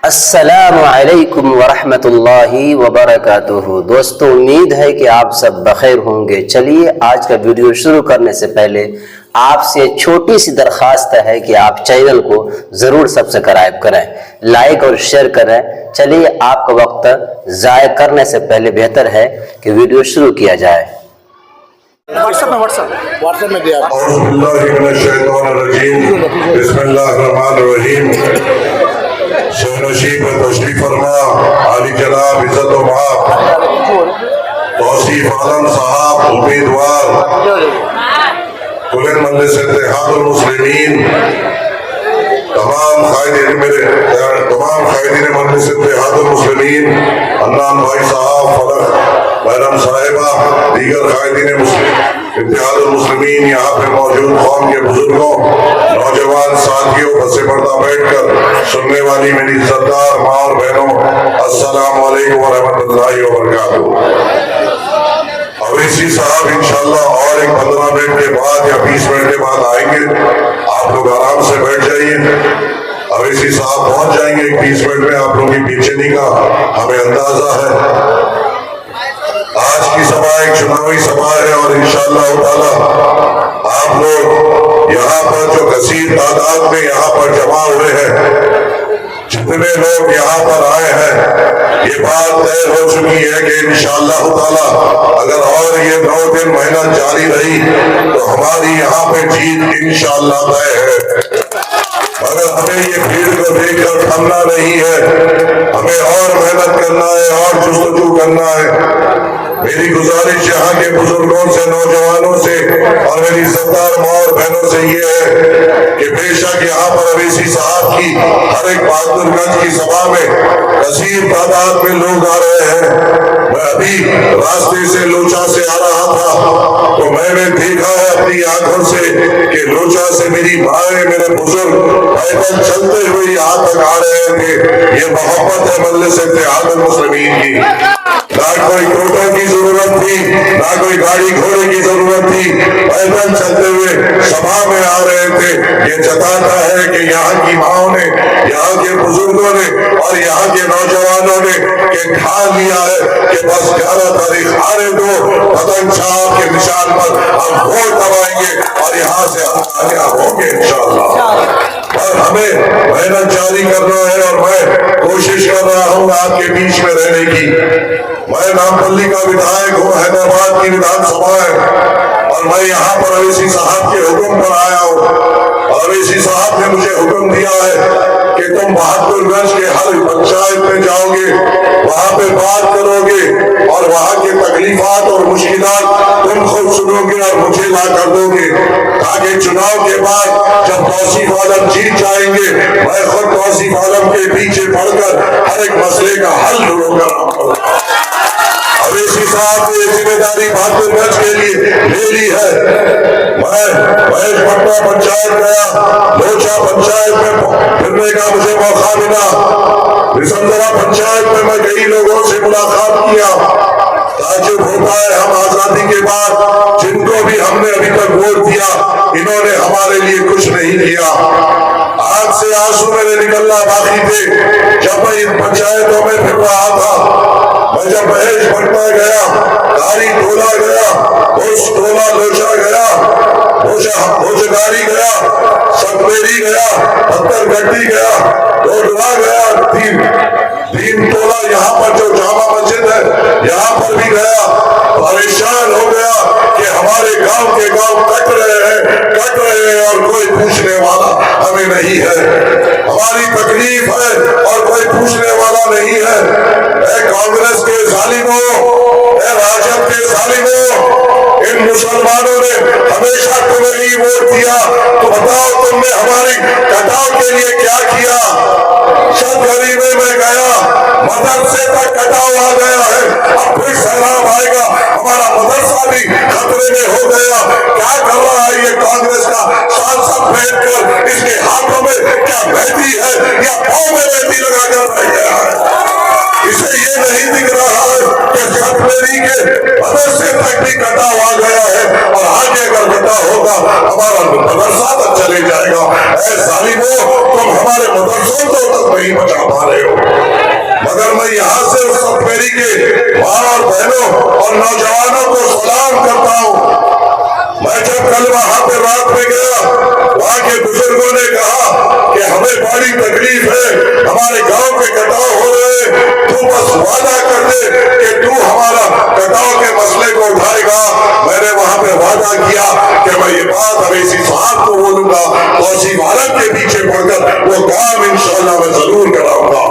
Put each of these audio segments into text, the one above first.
السلام علیکم ورحمۃ اللہ وبرکاتہ۔ دوستو، امید ہے کہ آپ سب بخیر ہوں گے۔ چلیے آج کا ویڈیو شروع کرنے سے پہلے آپ سے چھوٹی سی درخواست ہے کہ آپ چینل کو ضرور سبسکرائب کریں، لائک اور شیئر کریں۔ چلیے آپ کا وقت ضائع کرنے سے پہلے بہتر ہے کہ ویڈیو شروع کیا جائے۔ واٹس میں دیا اعوذ باللہ من الشیطان الرجیم، بسم اللہ الرحمن الرحیم۔ شہنشی پر تشریف فرما عالی جناب عزت و مآب توصیف عالم صاحب امیدوار کلن مجلس اتحاد المسلمین، تمام قائدین مجلس اتحاد المسلمین، عدنان بھائی صاحب، فلک بہرم صاحبہ، دیگر قائدین اتحاد المسلمین، یہاں پہ موجود قوم کے بزرگوں، نوجوان ساتھیوں، بسے پردہ بیٹھ کر سننے والی میری عزتدار ماں اور بہنوں، السلام علیکم ورحمۃ اللہ وبرکاتہ۔ اویسی صاحب انشاءاللہ اور ایک 15 منٹ کے بعد یا 20 منٹ کے بعد آئیں گے، آپ لوگ آرام سے بیٹھ جائیے۔ اویسی صاحب پہنچ جائیں گے 20 منٹ میں، آپ لوگوں کی بے چینی کا ہمیں اندازہ ہے۔ آج کی سبھا ایک چناوی سبھا ہے اور انشاءاللہ تعالی آپ لوگ یہاں پر جو کثیر تعداد میں یہاں پر جمع ہوئے ہیں، جتنے لوگ یہاں پر آئے ہیں، یہ بات طے ہو چکی ہے کہ انشاءاللہ تعالی اگر اور یہ 9 دن محنت جاری رہی تو ہماری یہاں پہ جیت انشاءاللہ طے ہے۔ مگر ہمیں یہ بھیڑ کو دیکھ کر تھمنا نہیں ہے، ہمیں اور محنت کرنا ہے اور جستجو کرنا ہے۔ میری گزارش یہاں کے بزرگوں سے، نوجوانوں سے اور میری عزتدار ماں اور بہنوں سے یہ ہے کہ بے شک یہاں پر اویسی صاحب کی ہر ایک بہادر گنج کی سبھا میں کثیر تعداد میں لوگ آ رہے ہیں۔ میں ابھی راستے سے لوچا سے آ رہا تھا تو میں نے دیکھا ہے اپنی آنکھوں سے کہ لوچا سے میری بھائی، میرے بزرگ پیدل چلتے ہوئے یہاں تک آ رہے تھے۔ یہ محبت ہے مجلس اتحاد المسلمین کی۔ نہ کوئی ٹوٹو کی ضرورت تھی، نہ کوئی گاڑی گھوڑے کی ضرورت تھی، پیدل چلتے ہوئے سبھا میں آ رہے تھے۔ یہ جتاتا ہے کہ یہاں کی ماؤں نے، یہاں کے بزرگوں نے اور یہاں کے نوجوانوں نے کہ ٹھان لیا ہے کہ بس 11 تاریخ آنے دو، پتنگ چھاپ کے نشان پر ہم ووٹ دبائیں گے اور یہاں سے ہم کامیاب ہوں گے انشاءاللہ۔ اور ہمیں محنت جاری کرنا ہے اور میں کوشش کر رہا ہوں آپ کے بیچ میں رہنے کی۔ میں نامپلی کا ودھائک ہوں، حیدرآباد کی ودھان سبھا ہے اور میں یہاں پر اویسی صاحب کے حکم پر آیا ہوں اور اویسی صاحب نے مجھے حکم دیا ہے کہ تم بہادر گنج کے ہر پنچایت میں جاؤ گے، وہاں پہ بات کرو گے اور وہاں کے تکلیفات اور مشکلات تم خود سنو گے اور مجھے لا کر دو گے، تاکہ چناؤ کے بعد جب توصیف عالم جیت جائیں گے میں خود توصیف عالم کے پیچھے پڑھ کر ہر ایک مسئلے کا حل ڈھونڈ کر آؤں گا۔ اویسی صاحب نے یہ ذمہ داری بہادر گنج کے لیے لے لی ہے۔ میں مہیش پٹنہ پنچایت گیا، لوچا پنچایت میں پھرنے کا مجھے موقع ملا، بسندرا پنچایت میں میں کئی لوگوں سے ملاقات کیا۔ تعجب ہوتا ہے ہم آزادی کے بعد جن کو بھی ہم نے ابھی تک ووٹ دیا انہوں نے ہمارے لیے کچھ نہیں کیا۔ آنکھ سے آنسو میرے نکلنا باقی تھے جب میں ان پنچایتوں میں پھر رہا تھا۔ میں جب مہیش پٹنہ گیا، داری ٹولہ گیا، اس ٹولہ لوچا گیا، بوجگاری گیا، ستمیری گیا، پتھر گھٹی گیا، ڈوڈوا گیا، دین ٹولہ یہاں پر جو جامع مسجد ہے یہاں پر بھی گیا۔ پریشان ہو گیا کہ ہمارے گاؤں کے گاؤں کٹ رہے ہیں اور کوئی پوچھنے والا ہمیں نہیں ہے، ہماری تکلیف ہے اور کوئی پوچھنے والا نہیں ہے۔ اے کانگریس کے ظالموں، اے راجد کے ظالموں، ان مسلمانوں نے ہمیشہ تمہیں ہی ووٹ دیا، تو بتاؤ تم نے ہماری کٹاؤ کے لیے کیا کیا؟ شب غریبے میں گیا، مدرسے تک کٹاؤ آ گیا ہے، اب پھر سیلاب آئے گا، ہمارا مدرسہ بھی خطرے میں ہو گیا۔ کیا کر رہا ہے یہ کانگریس کا سانسد بیٹھ کر؟ اس کے ہاتھوں میں کیا مہندی ہے یا پاؤں میں مہندی لگا کر رہ گیا ہے؟ اسے یہ نہیں دکھ رہا ہے کہ ستمیری کے مدرسے تک بھی कटा होगा हमारा मदरसा तक चले जाएगा। ऐ ज़ालिमों, तुम हमारे मदरसों को तक नहीं बचा पा रहे हो। मगर मैं यहाँ से उस सब मेरी के माँ और बहनों और नौजवानों को सलाम करता हूँ। मैं जब कल वहां पे रात में गया, वहां के बुजुर्गों ने कहा कि हमें बड़ी तकलीफ है, हमारे गांव के कटाव हो रहे, तू बस वादा कर दे कि तू हमारा कटाव के मसले को उठाएगा। मैंने वहां पे वादा किया कि मैं ये बात अवैसी साहब को बोलूंगा, तौसीफ आलम के पीछे पड़कर वो काम इंशाअल्लाह मैं जरूर कराऊंगा।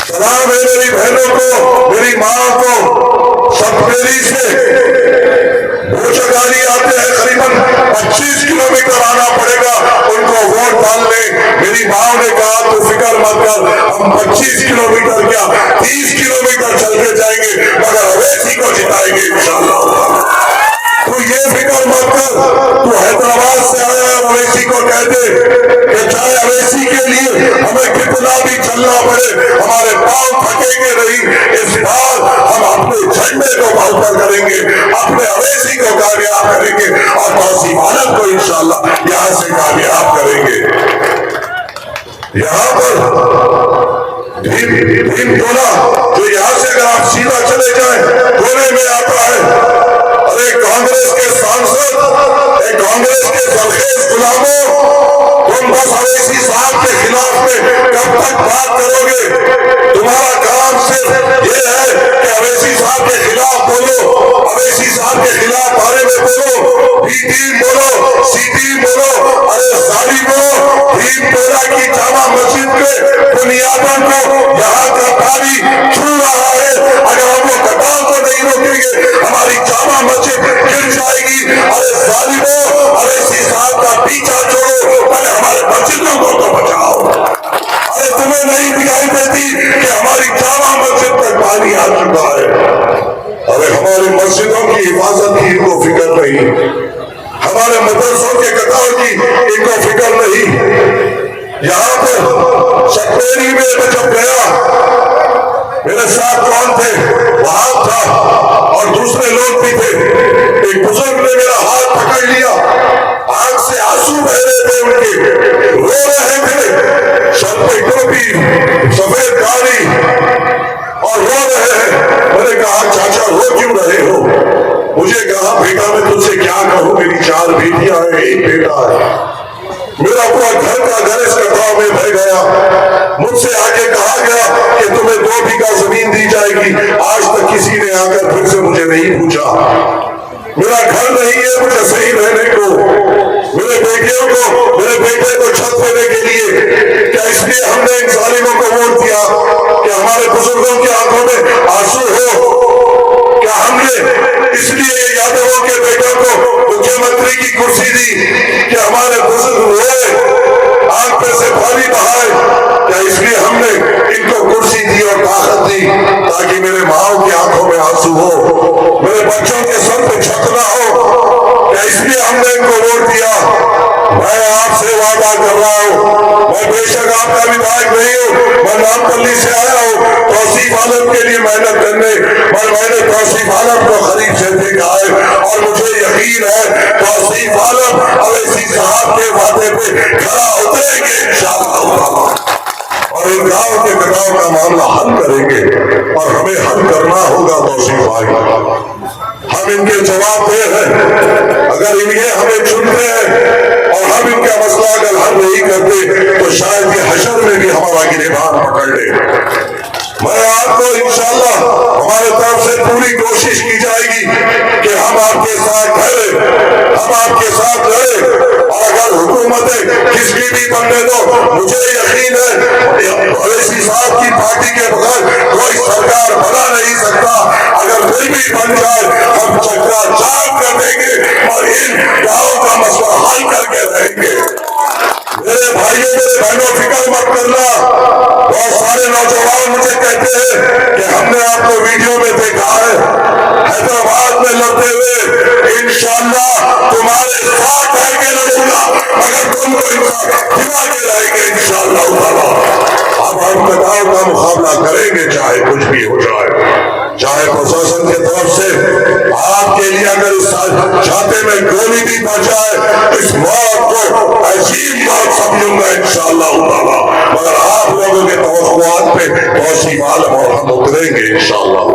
सलाम है मेरी बहनों को, मेरी माँ को। सतपेरी से भोजगारी आते हैं, करीबन 25 किलोमीटर आना पड़ेगा उनको वोट डालने। मेरी माँ ने कहा तू फिक्र मत कर, हम 25 किलोमीटर क्या 30 किलोमीटर चल के जाएंगे, मगर अवैसी को जिताएंगे इंशाअल्लाह। तू ये फिक्र मत कर, तू हैदराबाद से आया है, अवैसी को कह दे कि चाहे अवैसी के लिए हमें कितना भी चलना पड़े, हमारे पांव थकेंगे नहीं। इस बार हम अपने झंडे को बढ़कर करेंगे, अपने अवैसी को कामयाब करेंगे और तौसीफ आलम को इंशाअल्लाह यहाँ से कामयाब करेंगे। यहाँ पर भीम टोला जो यहाँ से अगर आप सीधा चले जाए कोने में आता है, अरे कांग्रेस के सांसद, कांग्रेस के जलखेज गुलामों, तुम बस अवैसी साहब के खिलाफ में कब तक बात करोगे? तुम्हारा काम सिर्फ ये है कि अवैसी साहब के खिलाफ बोलो, अवैसी साहब के खिलाफ बारे में बोलो, बी टीम बोलो, सी टीम बोलो। अरे ज़ालिमों, भीम टोला की जामा मस्जिद के बुनियादों को यहाँ का पानी छू रहा है। अगर हम लोग कटाव को नहीं रोकेंगे, हमारी जामा मस्जिद गिर जाएगी। अरे ज़ालिमों, अवैसी साहब का पीछा छोड़ो, पहले हमारे मस्जिदों को तो बचाओ। अरे तुम्हें नहीं दिखाई देती कि हमारी जामा मस्जिद तक पानी आ चुका है? अरे हमारी मस्जिदों की हिफाजत की इनको फिक्र नहीं, हमारे मदरसों के कटाव की इनको फिक्र नहीं। यहाँ पर सतपेरी में मैं जब गया, मेरे साथ कौन थे? वहां था और दूसरे लोग भी थे। एक बुजुर्ग ने मेरा हाथ पकड़ लिया, आंख से आंसू बह रहे थे उनके, रो रहे थे, सर पे टोपी, सफेद दाढ़ी और रो रहे हैं। मैंने कहा चाचा रो क्यों रहे हो? मुझे कहा बेटा मैं तुझसे क्या कहूँ, मेरी 4 बेटियां हैं, एक बेटा है, मेरा पूरा घर का घर इस कटाव में बह गया। मुझसे आगे कहा गया कि तुम्हें 2 बीघा जमीन दी जाएगी। आज तक किसी ने आकर फिर से मुझे नहीं पूछा। मेरा घर नहीं है मुझे सही रहने को, मेरे बेटियों को, मेरे बेटे को छत देने के लिए। क्या इसलिए हमने इन ज़ालिमों को वोट दिया कि हमारे बुजुर्गों की आंखों में आंसू हो? क्या हमने इसलिए यादवों के बेटों को मुख्यमंत्री की कुर्सी दी कि हमारे बुजुर्ग रोए, आंख पे से पानी बहाए? क्या इसलिए हमने इनको कुर्सी दी और ताकत दी ताकि मेरे माओ की आंखों में आंसू हो, मेरे बच्चों के सर पे छत ना हो? क्या इसलिए हमने इनको वोट दिया? मैं आपसे वादा कर रहा हूँ, मैं बेशक आपका विधायक नहीं हूँ, मैं नामपल्ली से आया हूँ तौसीफ आलम के लिए मेहनत करने, पर मैंने तौसीफ आलम को करीब से देखा है और मुझे यकीन है तौसीफ आलम अवैसी साहब के वादे पे खरा उतरेंगे इंशाअल्लाह और इन गाँव के कटाव का मामला हल करेंगे। और हमें हल करना होगा तौसीफ भाई, हम इनके जवाब दे हैं। अगर इन्हें हमें चुनते हैं और हम इनका मसला अगर हल नहीं करते तो शायद ये हशर में भी हमारा गिरबान पकड़ ले। मैं आपको इंशाअल्लाह हमारे तरफ से पूरी कोशिश की जाएगी कि हम आपके साथ खड़े, हम आपके साथ लड़े। और अगर हुकूमतें किसकी भी बनने दो, मुझे यकीन है अवैसी साहब की पार्टी के बगैर कोई सरकार बना नहीं सकता। अगर फिर भी बन जाए हम चक्का जाम कर देंगे और इन गाँव का मसला हल करके रहेंगे। मेरे भाइयों मेरे बहनों फिक्र मत करना। बहुत सारे नौजवान मुझे कहते हैं कि हमने आपको वीडियो में देखा है हैदराबाद में लड़ते हुए, इंशाअल्लाह तुम्हारे साथ आके लड़ूंगा मगर तुमको दिला के रहेंगे इंशाअल्लाह। अब हम कटाव का मुकाबला करेंगे चाहे कुछ भी हो जाए, चाहे प्रशासन की तरफ से आपके लिए अगर इस छाते में गोली भी پڑ جائے اس موت کو عظیم موت سمجھوں گا انشاءاللہ تعالی، مگر آپ لوگوں کے توقعات پہ توصیف عالم اور ہم اتریں گے انشاءاللہ۔